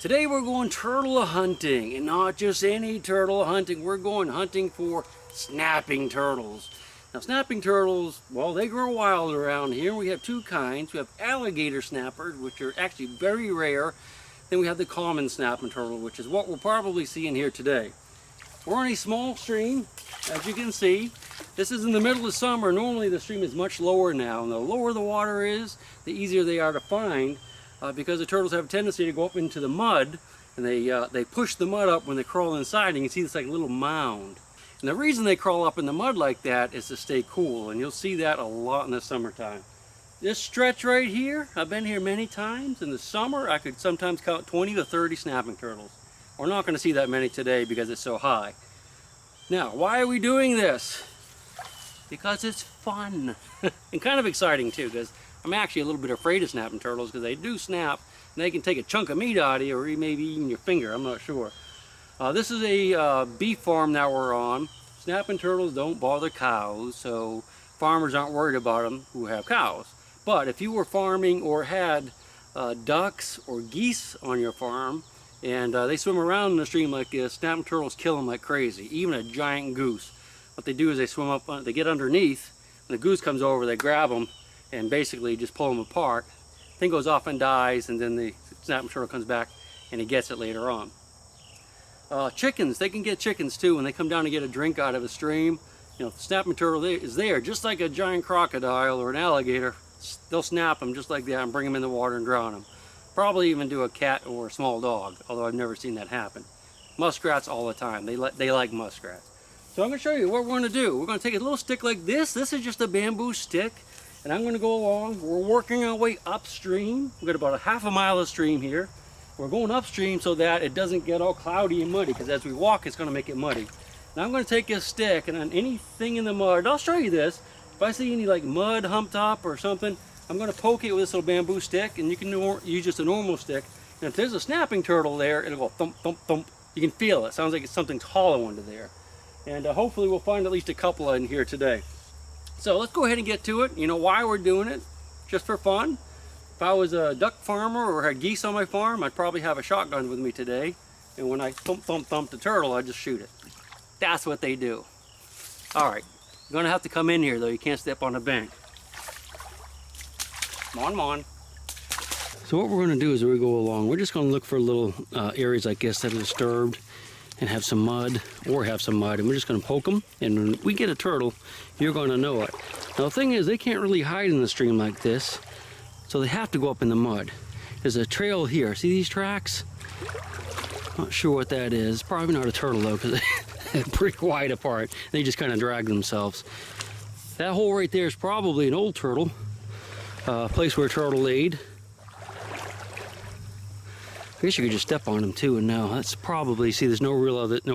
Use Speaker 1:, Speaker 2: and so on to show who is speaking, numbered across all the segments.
Speaker 1: Today we're going turtle hunting, and not just any turtle hunting. We're going hunting for snapping turtles. Now snapping turtles, well, they grow wild around here. We have two kinds. We have alligator snappers, which are actually very rare. Then we have the common snapping turtle, which is what we're probably seeing here today. We're on a small stream, as you can see. This is in the middle of summer. Normally the stream is much lower now, and the lower the water is, the easier they are to find. Because the turtles have a tendency to go up into the mud, and they push the mud up when they crawl inside, and you can see it's like a little mound. And the reason they crawl up in the mud like that is to stay cool, and you'll see that a lot in the summertime. This stretch right here, I've been here many times. In the summer, I could sometimes count 20 to 30 snapping turtles. We're not going to see that many today because it's so high. Now, why are we doing this? Because it's fun and kind of exciting too, because I'm actually a little bit afraid of snapping turtles because they do snap and they can take a chunk of meat out of you, or maybe even your finger. I'm not sure. This is a beef farm that we're on. Snapping turtles don't bother cows, so farmers aren't worried about them who have cows. But if you were farming or had ducks or geese on your farm and they swim around in the stream like this, snapping turtles kill them like crazy. Even a giant goose. What they do is they swim up, they get underneath, and the goose comes over, they grab them, and basically just pull them apart. Thing goes off and dies, and then the snapping turtle comes back and he gets it later on. Chickens, they can get chickens too when they come down to get a drink out of a stream. You know, the snapping turtle is there just like a giant crocodile or an alligator. They'll snap them just like that and bring them in the water and drown them. Probably even do a cat or a small dog, although I've never seen that happen. Muskrats all the time. They like muskrats. So I'm going to show you what we're going to do. We're going to take a little stick like this. This is just a bamboo stick. And I'm going to go along. We're working our way upstream. We've got about a half a mile of stream here. We're going upstream so that it doesn't get all cloudy and muddy, because as we walk it's going to make it muddy. Now I'm going to take this stick, and on anything in the mud, I'll show you this. If I see any like mud humped up or something, I'm going to poke it with this little bamboo stick, and you can use just a normal stick. And if there's a snapping turtle there, it'll go thump, thump, thump. You can feel it. Sounds like it's something's hollow under there. And hopefully we'll find at least a couple in here today. So let's go ahead and get to it. You know why we're doing it? Just for fun. If I was a duck farmer or had geese on my farm, I'd probably have a shotgun with me today. And when I thump, thump, thump the turtle, I'd just shoot it. That's what they do. All right, you're gonna have to come in here though. You can't step on the bank. Come on. So what we're gonna do is we go along, we're just gonna look for little areas like this that are disturbed and have some mud, or have some mud, and we're just going to poke them, and when we get a turtle, you're going to know it. Now the thing is, they can't really hide in the stream like this, so they have to go up in the mud. There's a trail here. See these tracks? Not sure what that is. Probably not a turtle though, because they're pretty wide apart. They just kind of drag themselves. That hole right there is probably an old turtle, a place where a turtle laid. I guess you could just step on them too, and now that's probably, see, there's no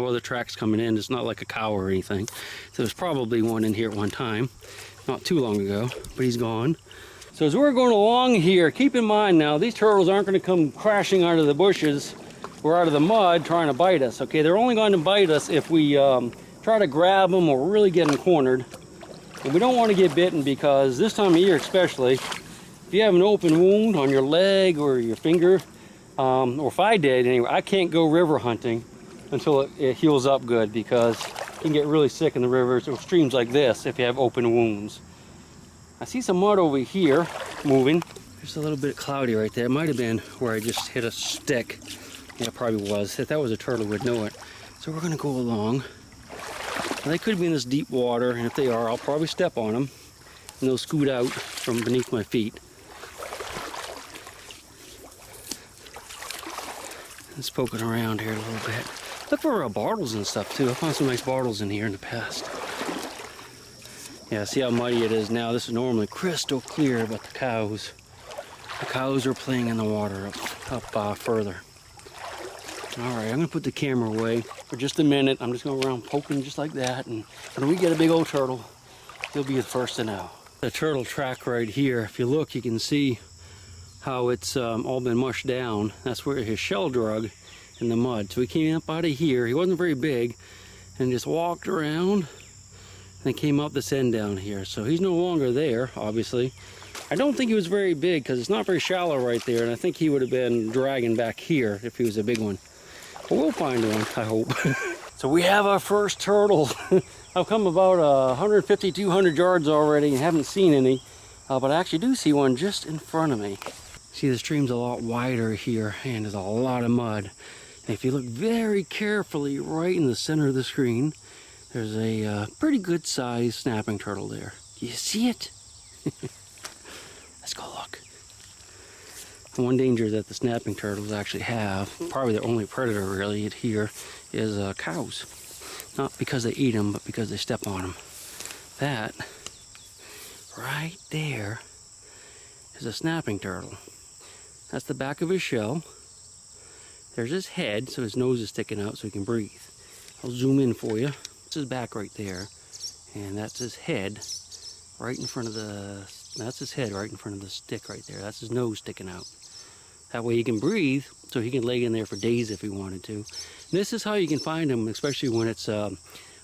Speaker 1: other tracks coming in. It's not like a cow or anything. So there's probably one in here at one time, not too long ago, but he's gone. So as we're going along here, keep in mind now, these turtles aren't going to come crashing out of the bushes or out of the mud trying to bite us, okay? They're only going to bite us if we try to grab them or really get them cornered. And we don't want to get bitten, because this time of year especially, if you have an open wound on your leg or your finger, or if I did anyway, I can't go river hunting until it heals up good, because you can get really sick in the rivers or streams like this if you have open wounds. I see some mud over here moving. There's a little bit cloudy right there. It might have been where I just hit a stick. Yeah, it probably was. If that was a turtle, we'd know it. So we're going to go along. Now, they could be in this deep water, and if they are, I'll probably step on them, and they'll scoot out from beneath my feet. Just poking around here a little bit. Look for bartles and stuff too. I found some nice bartles in here in the past. Yeah, see how muddy it is now. This is normally crystal clear, but the cows are playing in the water up further. All right, I'm gonna put the camera away for just a minute. I'm just going around poking just like that, and when we get a big old turtle, you'll be the first to know. The turtle track right here, if you look, you can see how it's all been mushed down. That's where his shell drug in the mud. So he came up out of here. He wasn't very big, and just walked around and came up this end down here. So he's no longer there, obviously. I don't think he was very big because it's not very shallow right there, and I think he would have been dragging back here if he was a big one. But we'll find one, I hope. So we have our first turtle. I've come about 150, 200 yards already and haven't seen any, but I actually do see one just in front of me. See, the stream's a lot wider here and there's a lot of mud. And if you look very carefully right in the center of the screen, there's a pretty good sized snapping turtle there. Do you see it? Let's go look. The one danger that the snapping turtles actually have, probably their only predator really here, is cows. Not because they eat them, but because they step on them. That right there is a snapping turtle. That's the back of his shell. There's his head, so his nose is sticking out so he can breathe. I'll zoom in for you. That's his back right there. And that's his head right in front of the... That's his head right in front of the stick right there. That's his nose sticking out. That way he can breathe, so he can lay in there for days if he wanted to. And this is how you can find them, especially when it's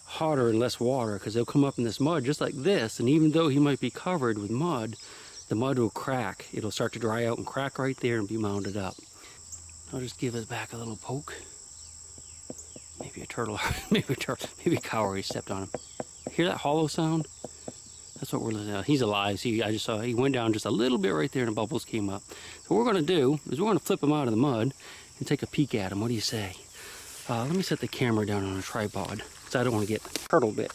Speaker 1: hotter and less water, because they'll come up in this mud just like this, and even though he might be covered with mud, the mud will crack. It'll start to dry out and crack right there and be mounded up. I'll just give his back a little poke. Maybe a turtle, maybe a cow already stepped on him. Hear that hollow sound? That's what we're listening to. He's alive. See, I just saw he went down just a little bit right there and the bubbles came up. So what we're going to do is we're going to flip him out of the mud and take a peek at him. What do you say? Let me set the camera down on a tripod because I don't want to get turtle bit.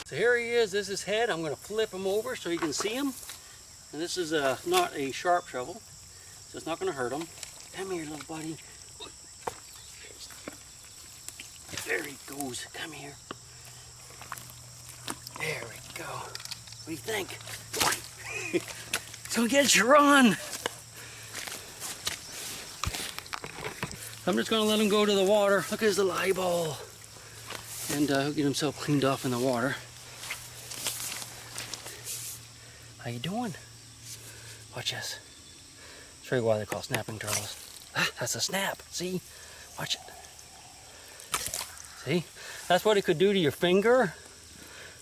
Speaker 1: So here he is. This is his head. I'm going to flip him over so you can see him. And this is not a sharp shovel, so it's not going to hurt him. Come here, little buddy. There he goes. Come here. There we go. What do you think? So get your run. I'm just going to let him go to the water. Look at his little eyeball. And he'll get himself cleaned off in the water. How you doing? Watch this. Show you why they're called snapping turtles. Ah, that's a snap. See? Watch it. See? That's what it could do to your finger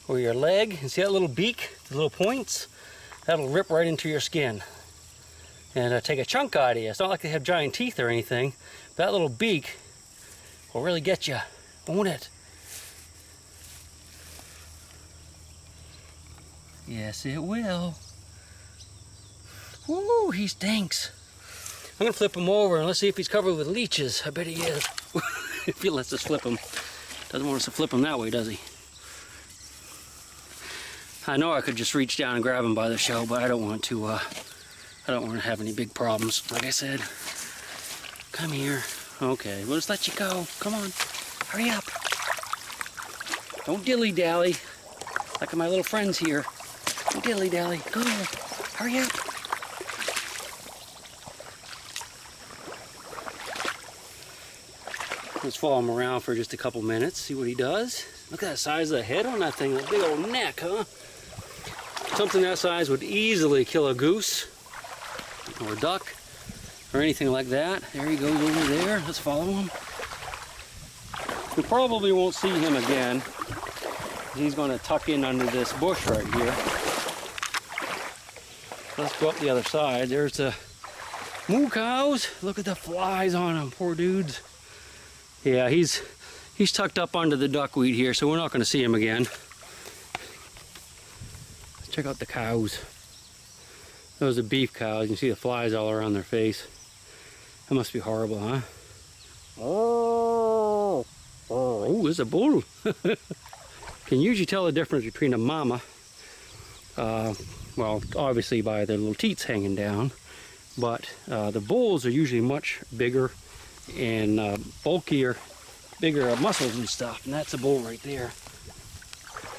Speaker 1: or your leg. And see that little beak, the little points? That'll rip right into your skin and take a chunk out of you. It's not like they have giant teeth or anything. But that little beak will really get you, won't it? Yes, it will. Woo, he stinks. I'm gonna flip him over and let's see if he's covered with leeches. I bet he is. If he lets us flip him. Doesn't want us to flip him that way, does he? I know I could just reach down and grab him by the shell, but I don't want to. I don't want to have any big problems. Like I said, come here. Okay, we'll just let you go. Come on, hurry up. Don't dilly-dally like my little friends here. Don't dilly-dally. Go, hurry up. Let's follow him around for just a couple minutes, see what he does. Look at that size of the head on that thing, that big old neck, huh? Something that size would easily kill a goose or a duck or anything like that. There he goes over there. Let's follow him. We probably won't see him again. He's going to tuck in under this bush right here. Let's go up the other side. There's the moo cows. Look at the flies on them, poor dudes. Yeah, he's tucked up under the duckweed here, so we're not going to see him again. Let's check out the cows. Those are beef cows. You can see the flies all around their face. That must be horrible, huh? Oh, there's a bull. Can usually tell the difference between a mama, well, obviously by their little teats hanging down, but the bulls are usually much bigger and bulkier, bigger muscles and stuff, and that's a bull right there.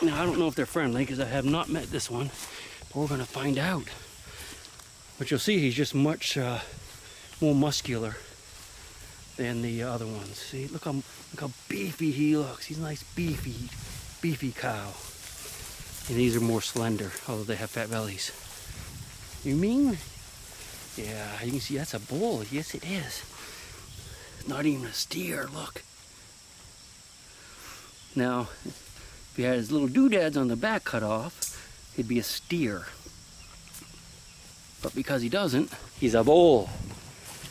Speaker 1: Now I don't know if they're friendly because I have not met this one, but we're going to find out. But you'll see he's just much more muscular than the other ones. See, look how beefy he looks. He's a nice beefy cow. And these are more slender, although they have fat bellies. You mean? Yeah, you can see that's a bull. Yes, it is. Not even a steer, look. Now, if he had his little doodads on the back cut off, he'd be a steer. But because he doesn't, he's a bull.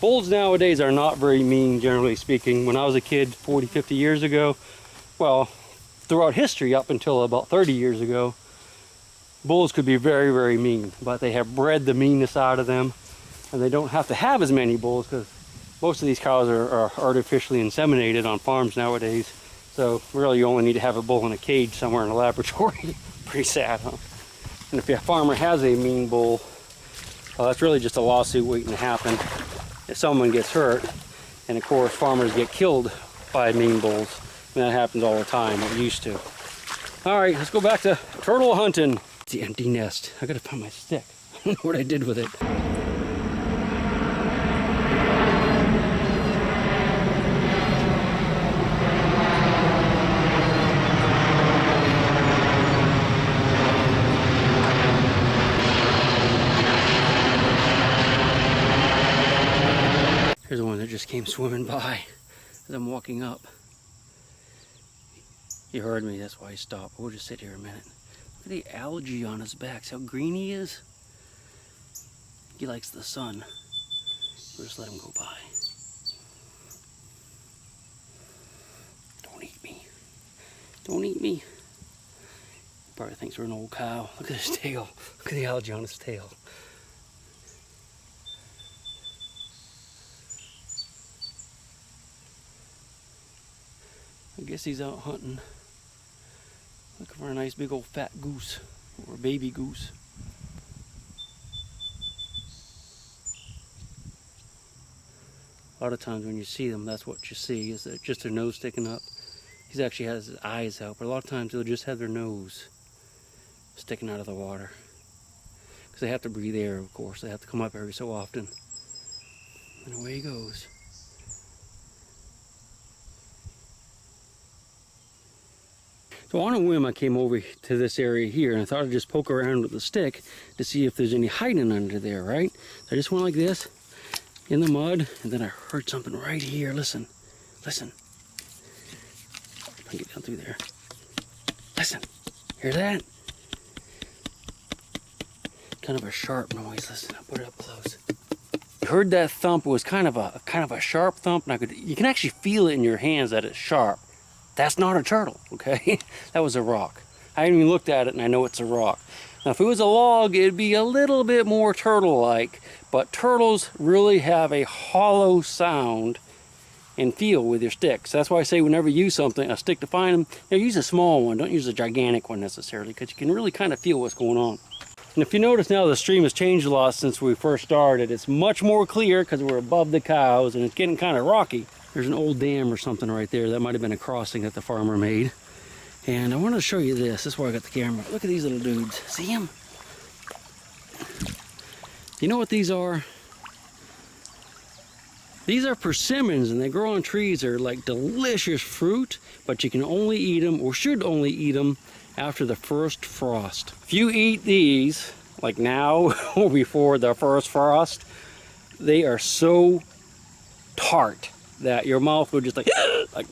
Speaker 1: Bulls nowadays are not very mean, generally speaking. When I was a kid 40, 50 years ago, well, throughout history up until about 30 years ago, bulls could be very, very mean. But they have bred the meanness out of them, and they don't have to have as many bulls because most of these cows are artificially inseminated on farms nowadays. So really you only need to have a bull in a cage somewhere in a laboratory. Pretty sad, huh? And if your farmer has a mean bull, well, that's really just a lawsuit waiting to happen if someone gets hurt. And of course farmers get killed by mean bulls. And that happens all the time, it used to. All right, let's go back to turtle hunting. It's the empty nest. I gotta find my stick. I don't know what I did with it. Here's the one that just came swimming by as I'm walking up. He heard me, that's why he stopped. We'll just sit here a minute. Look at the algae on his back. See how green he is? He likes the sun. We'll just let him go by. Don't eat me. Don't eat me. He probably thinks we're an old cow. Look at his tail. Look at the algae on his tail. I guess he's out hunting. Looking for a nice big old fat goose or a baby goose. A lot of times when you see them, that's what you see, is that just their nose sticking up. He actually has his eyes out, but a lot of times they'll just have their nose sticking out of the water. Because they have to breathe air, of course. They have to come up every so often. And away he goes. So on a whim, I came over to this area here, and I thought I'd just poke around with a stick to see if there's any hiding under there, right? So I just went like this, in the mud, and then I heard something right here. Listen, listen. I can get down through there. Listen, hear that? Kind of a sharp noise. Listen, I'll put it up close. I heard that thump. It was kind of a sharp thump, and you can actually feel it in your hands that it's sharp. That's not a turtle, okay? That was a rock. I haven't even looked at it and I know it's a rock. Now if it was a log, it'd be a little bit more turtle-like, but turtles really have a hollow sound and feel with your sticks. So that's why I say whenever you use something, a stick to find them, use a small one. Don't use a gigantic one necessarily, because you can really kind of feel what's going on. And if you notice now, the stream has changed a lot since we first started. It's much more clear because we're above the cows and it's getting kind of rocky. There's an old dam or something right there. That might have been a crossing that the farmer made. And I wanted to show you this. This is why I got the camera. Look at these little dudes. See them? You know what these are? These are persimmons, and they grow on trees. They're like delicious fruit, but you can only eat them, or should only eat them, after the first frost. If you eat these, like now or before the first frost, they are so tart that your mouth would just like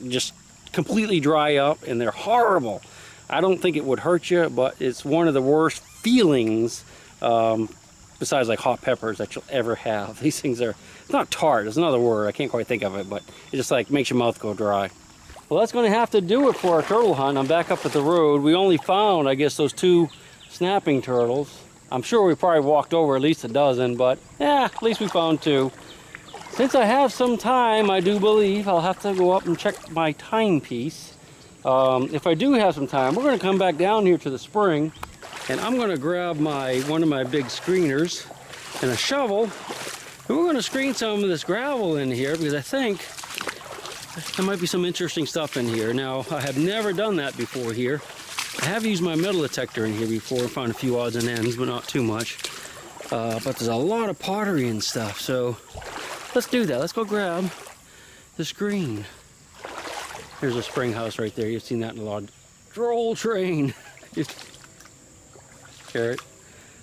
Speaker 1: just completely dry up, and they're horrible. I don't think it would hurt you, but it's one of the worst feelings, besides like hot peppers, that you'll ever have. These things are, it's not tart, it's another word, I can't quite think of it, but it just like makes your mouth go dry. Well, that's going to have to do it for our turtle hunt. I'm back up at the road. We only found, I guess, those 2 snapping turtles. I'm sure we probably walked over at least a dozen, but yeah, at least we found 2. Since I have some time, I do believe I'll have to go up and check my timepiece. If I do have some time, we're going to come back down here to the spring, and I'm going to grab one of my big screeners and a shovel, and we're going to screen some of this gravel in here, because I think there might be some interesting stuff in here. Now, I have never done that before here. I have used my metal detector in here before and found a few odds and ends, but not too much. But there's a lot of pottery and stuff, so let's do that. Let's go grab the screen. There's a spring house right there. You've seen that in a lot. Troll train. Hear it?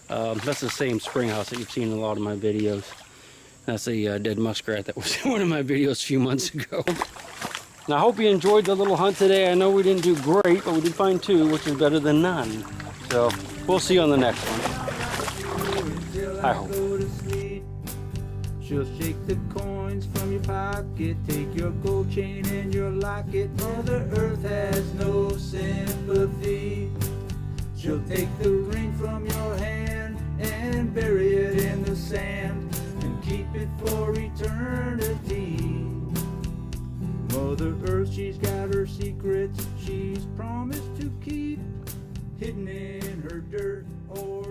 Speaker 1: That's the same spring house that you've seen in a lot of my videos. That's a dead muskrat that was in one of my videos a few months ago. Now, I hope you enjoyed the little hunt today. I know we didn't do great, but we did find 2, which is better than none. So we'll see you on the next one. I hope.
Speaker 2: She'll shake the coins from your pocket, take your gold chain and your locket. Mother Earth has no sympathy. She'll take the ring from your hand and bury it in the sand and keep it for eternity. Mother Earth, she's got her secrets she's promised to keep, hidden in her dirt or